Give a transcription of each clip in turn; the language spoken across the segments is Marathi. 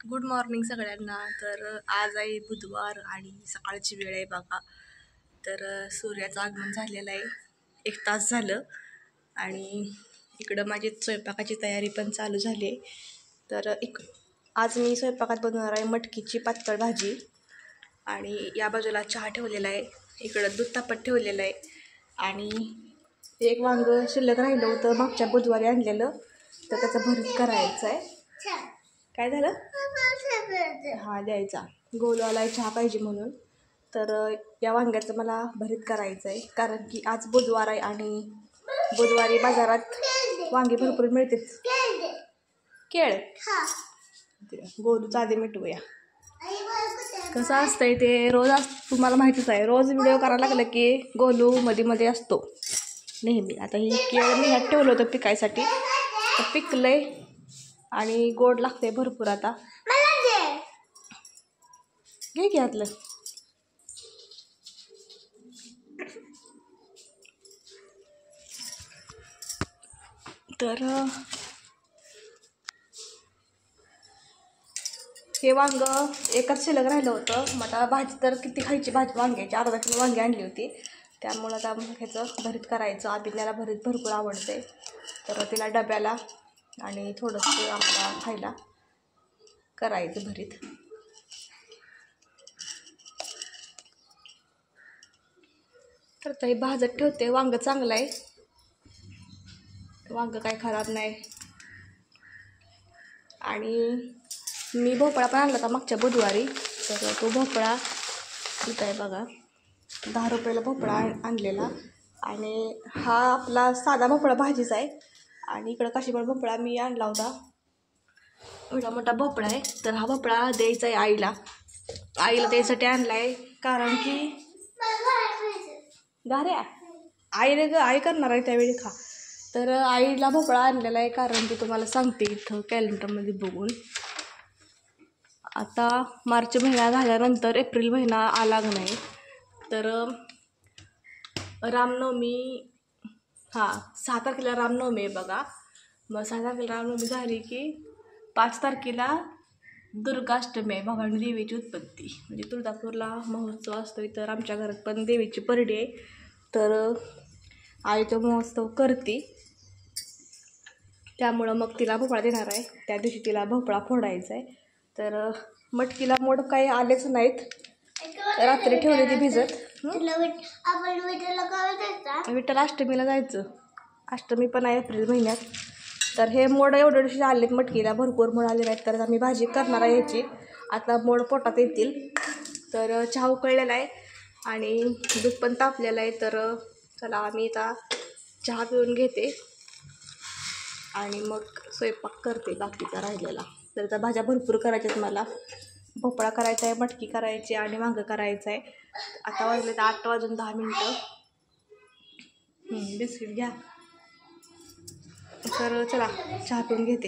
गुड मॉर्निंग सगळ्यांना. तर आज आहे बुधवार आणि सकाळची वेळ आहे बघा. तर सूर्याचं आगमन झालेलं आहे, 1 तास झालं आणि इकडं माझी स्वयंपाकाची तयारी पण चालू झाली आहे. तर आज मी स्वयंपाकात बनवणार आहे मटकीची पातळ भाजी आणि या बाजूला चहा ठेवलेला आहे, इकडं दूध तापत ठेवलेलं आहे आणि एक वांग शिल्लक राहिलं होतं मागच्या बुधवारी आणलेलं, तर त्याचं भरीत करायचं आहे. काय झालं? हा द्यायचा, गोलवाला चहा पाहिजे म्हणून. तर या वांग्याचं मला भरीत करायचं आहे, कारण की आज बुधवार आहे आणि बुधवारी बाजारात वांगे भरपूर मिळते. केळ गोलूचा आधी मिटवूया. कसं असतंय ते रोज तुम्हाला माहितीच आहे, रोज व्हिडिओ करायला लागलं की गोलू मध्ये मध्ये असतो नेहमी. आता ही केळ मी ह्यात ठेवलं होतं पिकायसाठी, तर पिकलंय आणि गोड लागतंय भरपूर. आता घे की घातलं. तर हे वांग एकच शिल्लक राहिलं होतं. मग आता भाजी तर किती खायची, भाजी वांग्याची अर्धा किलो वांगी आणली होती, त्यामुळं आता ह्याचं भरीत करायचं. अभिज्ञाला भरीत भरपूर आवडते, तर तिला डब्याला आणि थोडंसं आम्हाला खायला करायचं भरीत. तर ते भाजत ठेवते. वांग चांगलं आहे, वांग काय खराब नाही. आणि मी भोपळा पण आणला होता मागच्या बुधवारी, तर तो भोपळा इथं आहे बघा. 10 रुपयाला भोपळा आणलेला आणि हा आपला साधा भोपळा भाजीचा आहे. आणि इकडं काशीफळ भोपळा मी आणला होता, एवढा मोठा भोपळा आहे. तर हा भोपळा द्यायचा आहे आईला द्यायसाठी आणला आहे, कारण की गाऱ्या आई करणार आहे त्यावेळी खा. तर आईला भोपळा आणलेला आहे, कारण की तुम्हाला सांगते इथं कॅलेंडरमध्ये बघून, आता मार्च महिना झाल्यानंतर एप्रिल महिना आला नाही. तर रामनवमी 6 तारखेला रामनवमी आहे बघा. मग 6 तारखेला रामनवमी झाली की 5 तारखेला दुर्गाष्टमी आहे, भवानी देवीची उत्पत्ती. म्हणजे तुळजापूरला महोत्सव असतो, तर आमच्या घरात पण देवीची परडी आहे. तर आई तो महोत्सव करते, त्यामुळं मग तिला भोपळा देणार आहे. त्या दिवशी तिला भोपळा फोडायचा आहे. तर मटकीला मोड काही आलेच नाहीत, रात्री ठेवले ती भिजत. विठ्ठल अष्टमीला जायचं, अष्टमी पण आहे एप्रिल महिन्यात. तर हे मोड एवढे आलेत मटकीला, भरपूर मोड आले नाहीत. तर आम्ही भाजी करणार आहे याची. आता मोड पोटात येतील. तर चहा उकळलेला आहे आणि दूध पण तापलेलं आहे. तर चला आम्ही आता चहा पिऊन घेते आणि मग स्वयंपाक करते बाकीचा राहिलेला. तर त्या भाज्या भरपूर करायच्या आहेत मला. भोपळा करायचा आहे, मटकी करायची आणि वांगं करायचं आहे. आता वाजले तर 8 वाजून 10 मिनटं. बिस्किट घ्या. तर चला चहा पिऊन घेते.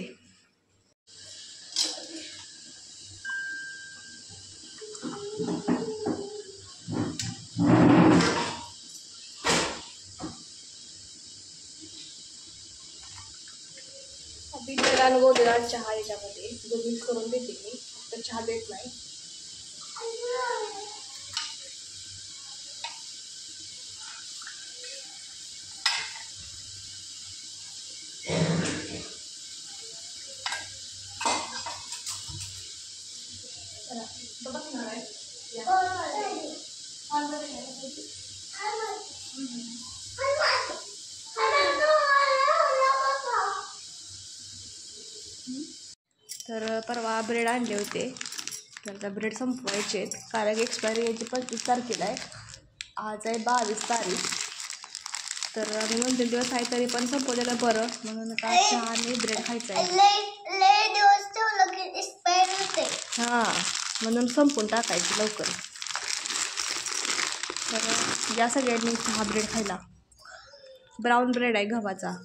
बिस्किट अनुभवलेला चहा याच्यामध्ये मिक्स करून देते मी, फक्त चहा देत नाही. तर परवा ब्रेड आणले होते, तर त्या ब्रेड संपवायचे आहेत, कारण की एक्सपायरी याची 25 तारखेला आहे. आज आहे 22 तारीख. तर आम्ही 2-3 दिवस आहे तरी पण संपवलेलं बरं, म्हणून आता चहा आणि ब्रेड खायचं आहे. म्हणून संपून टाकायची लवकर. तर या सगळ्यांनी चहा ब्रेड खायला. ब्राऊन ब्रेड आहे गव्हाचा.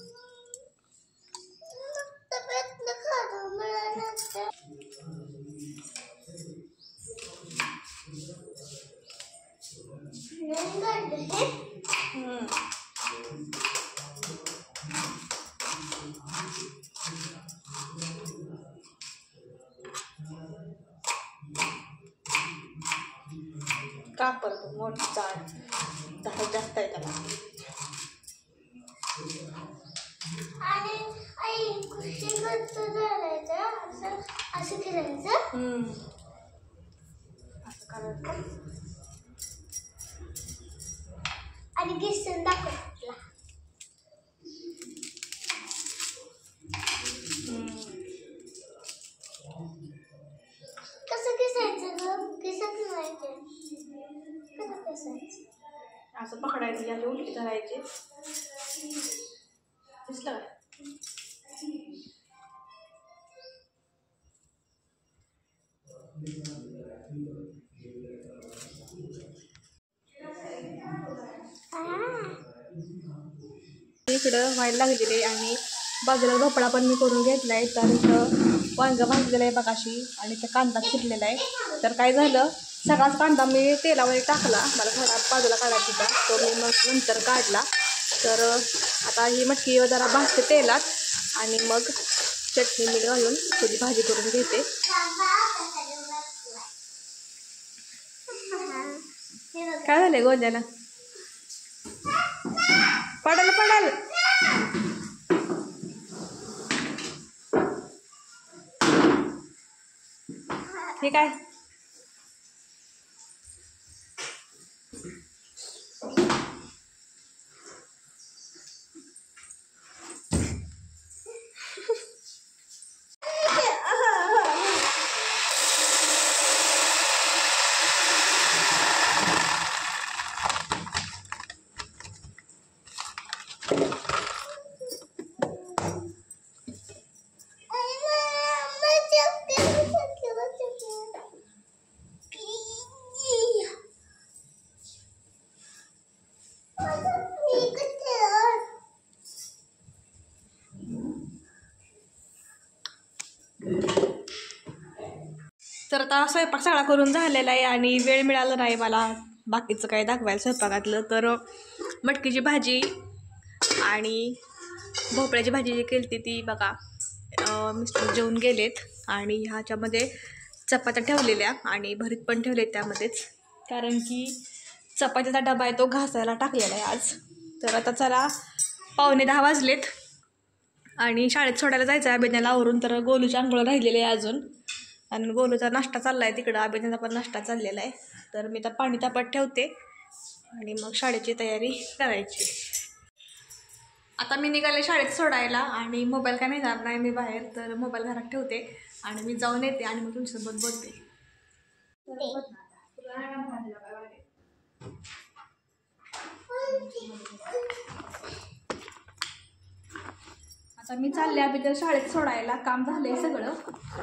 टाक परत मोठी झाड जास्त आहे त्याला. असं करायचं. असं करायचं आणि किसन दाखव. कसं किसायचं ग? किसत नाही. कसं किसायचं? असं पकडायचं, याची उलटी करायची. दिसलं का? इकडं व्हायला लागलेले आणि बाजूला भोपळा पण मी करून घेतलाय. तर इथं वांगं भाजलेलं आहे बघाशी आणि ते कांदा चिरलेला आहे. तर काय झालं, सगळाच कांदा मी तेलामध्ये टाकला, मला थोडा बाजूला काढायचा होता, तो मी मग नंतर काढला. तर आता ही मटकी जरा भाजते तेलात आणि मग चटणी मीठ घालून थोडी भाजी करून घेते. काय झालंय गोंद्याला? पडाल पडाल. हे काय? तर आता स्वयंपाक सगळा करून झालेला आहे आणि वेळ मिळाला नाही मला बाकीचं काय दाखवायला स्वयंपाकातलं. तर मटकीची भाजी आणि भोपळ्याची भाजी जी केली ती बघा, मिस्टर जेवून गेलेत. आणि ह्याच्यामध्ये चपात्या ठेवलेल्या आणि भरीत पण ठेवले त्यामध्येच, कारण की चपातीचा डबा आहे तो घासायला टाकलेला आहे आज. तर आता चला 9:45 वाजलेत आणि शाळेत सोडायला जायचं आहे अभिज्ञाला आवरून. तर गोलूची आंघोळ राहिलेली आहे अजून आणि गोलूचा नाश्ता चालला आहे तिकडं, अभिज्ञाचा पण नाश्ता चाललेला आहे. तर मी तर पाणी तापत ठेवते आणि मग शाळेची तयारी करायची. आता मी निघाले शाळेत सोडायला आणि मोबाईल काय नेणार नाही मी बाहेर, तर मोबाईल घरात ठेवते आणि मी जाऊन येते आणि मग तुमच्यासोबत बोलते. आता मी चालले अभिज्ञा शाळेत सोडायला, काम झालंय सगळं.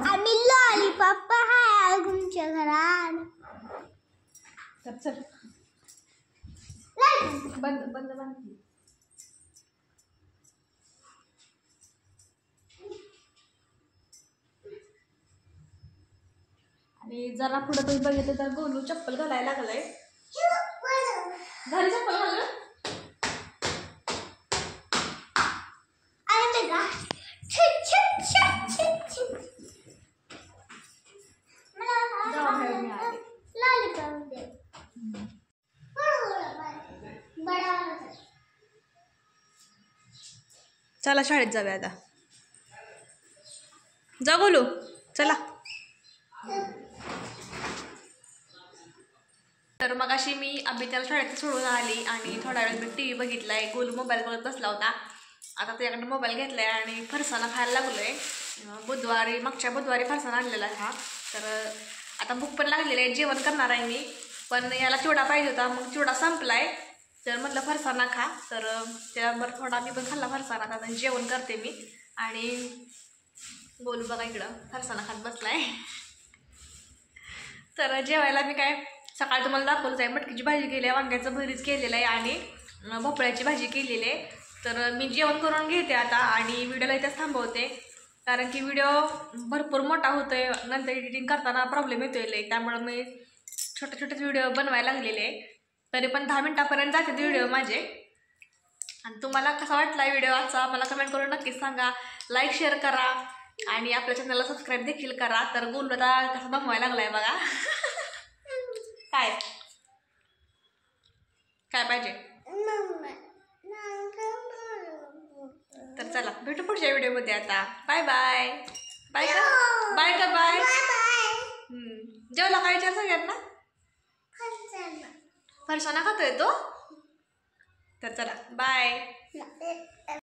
आम्ही लॉलीपॉप आहे तुमच्या घरात. तर चल बंद बंद बंद. आणि जरा पुढे तुम्ही बघितलं तर गोलू चप्पल घालायला लागलाय. घरी चप्पल घालून चला शाळेत जाऊया आता. जा गोलू चला. तर मग अशी मी अभिज्ञाला शाळेत सोडून आली आणि थोड्या वेळ मी TV बघितलाय. गोलू मोबाईल बघत बसला होता. आता त्याच्याकडे मोबाईल घेतलाय आणि फरसाणा खायला लागलोय. मागच्या बुधवारी फरसाणा आणलेला हा. तर आता भूक पण लागलेली आहे, जेवण करणार आहे मी. पण याला चिवडा पाहिजे होता, मग चिवडा संपलाय. तर म्हटलं फरसाणा खा, तर त्यावर थोडा मी पण खाल्ला फरसाणा. आता जेवण करते मी आणि गोलू बघा इकडं फरसाणा खात बसलाय. तर जेवायला मी काय सकाळी तुम्हाला दाखवलंच आहे, मटकीची भाजी केली आहे, वांग्याचं भरीत केलेलं आहे आणि भोपळ्याची भाजी केलेली आहे. तर मी जेवण करून घेते आता आणि व्हिडिओला इथेच थांबवते, कारण की व्हिडिओ भरपूर मोठा होतोय, नंतर एडिटिंग करताना प्रॉब्लेम येतोय लय. त्यामुळं मी छोटे छोटेच व्हिडिओ बनवायला लागलेले आहे. तरी पण 10 मिनिटापर्यंत जाते व्हिडिओ माझे. आणि तुम्हाला कसा वाटला व्हिडिओ आजचा मला कमेंट करून नक्कीच सांगा. लाईक शेअर करा आणि आपल्या चॅनलला सबस्क्राईब देखील करा. तर गोलू आता कसं बनवायला लागलाय बघा. काय काय पाहिजे? तर चला भेटू पुढच्या व्हिडिओमध्ये आता. Bye bye. बाय का बाय का बाय. जेवला काय विचार सगळ्यांना? फरसाना खातोय तो. तर चला बाय.